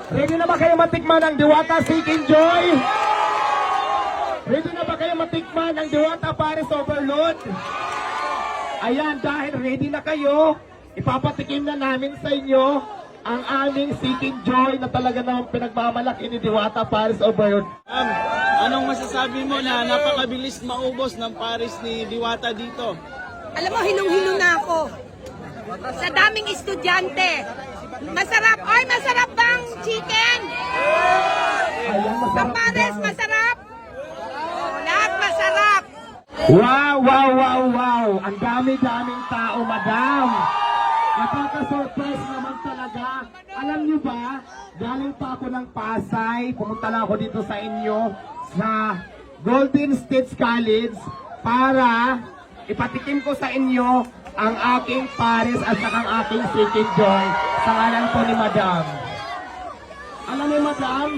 Ready na ba kayo matikman ang Diwata Seeking Joy? Ready na ba kayo matikman ang Diwata Paris Overload? Ayan, dahil ready na kayo, ipapatikim na namin sa inyo ang aming Seeking Joy na talaga namang pinagmamalaki ni Diwata Paris Overload. Anong masasabi mo na napakabilis maubos ng Paris ni Diwata dito? Alam mo, hilong-hilo na ako. Sa daming estudyante. Masarap. Oy, masarap bang chicken? Ayan, Sa masarap Pares, na. masarap. Lahat masarap. Wow, wow, wow, wow! Ang dami-daming tao, madam! Nakaka-surprise naman talaga. Alam niyo ba, galing pa ako ng Pasay, pumunta lang ako dito sa inyo, sa Golden State College, para ipatikim ko sa inyo ang aking Paris at saka ang aking Seeking Joy sa ngalan ko ni madam. Alam niyo, madam,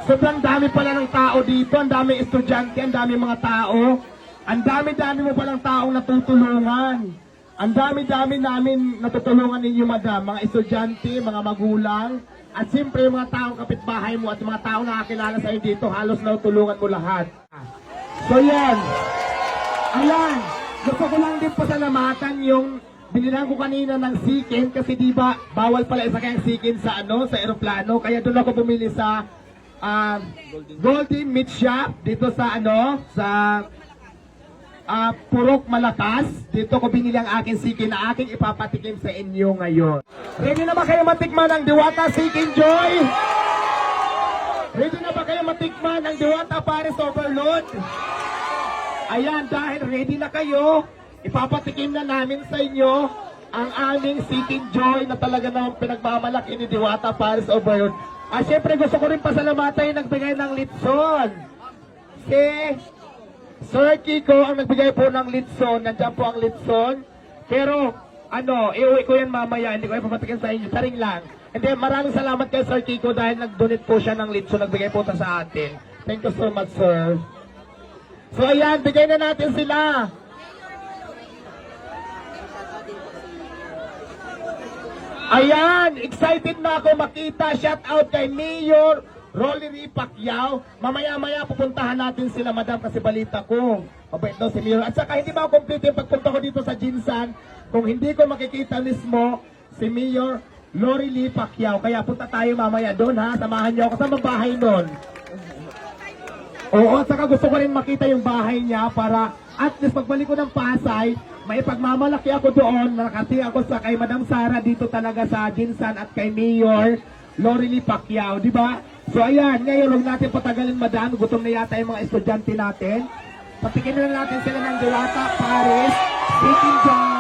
sobrang dami pala ng tao dito, ang daming estudyante, ang daming mga tao. Ang dami-dami mo palang taong natutulungan. Ang dami-dami namin natutulungan ninyo, madam. Mga estudyante, mga magulang, at siyempre yung mga taong kapitbahay mo at mga taong nakakilala sa iyo dito, halos natulungan mo lahat. So yan. Ayan. Gusto ko lang din pasalamatan yung binilang ko kanina ng sikin kasi di ba bawal pala isa kayang sikin sa sa eroplano. Kaya doon ako bumili sa Golden Meat Shop dito sa sa Purok Malakas. Dito ko binili ang aking sikin na aking ipapatikim sa inyo ngayon. Ready na ba kayo matikman ang Diwata Seeking Joy? Ready na ba kayo matikman ang Diwata Paris Overload? Ayan, dahil ready na kayo, ipapatikim na namin sa inyo ang aming Seeking Joy na talaga namang pinagmamalaki ni Diwata Paris Overload. Siyempre gusto ko rin pasalamatan yung nagbigay ng litson. Si Sir Kiko ang nagbigay po ng litson. Nandiyan po ang litson. Pero, iuwi ko yan mamaya. Hindi ko ipapatikin sa inyo. Saring lang. And then, maraming salamat kay Sir Kiko dahil nag-donate po siya ng litson. Nagbigay po ito sa atin. Thank you so much, sir. So, ayan. Bigay na natin sila. Ayan. Excited na ako makita. Shout out kay Mayor Rolly Pacquiao. Mamaya-maya pupuntahan natin sila, madam, kasi balita ko mabait daw si Mayor. At saka hindi ba complete yung pagpunta ko dito sa Jinsan kung hindi ko makikita mismo si Mayor Rolly Pacquiao. Kaya punta tayo mamaya doon, ha. Samahan niyo ako sa bahay doon. Oo, at saka gusto ko rin makita yung bahay niya para at least pagbalik ko ng Pasay, may pagmamalaki ako doon. Nakati ako sa kay Madam Sara dito talaga sa Jinsan at kay Mayor Rolly Pacquiao, di ba? So ayan, ngayon huwag natin patagalin, madam. Gutom na yata yung mga estudyante natin. Patikin na natin sila ng Diwata Paris Seeking Joy.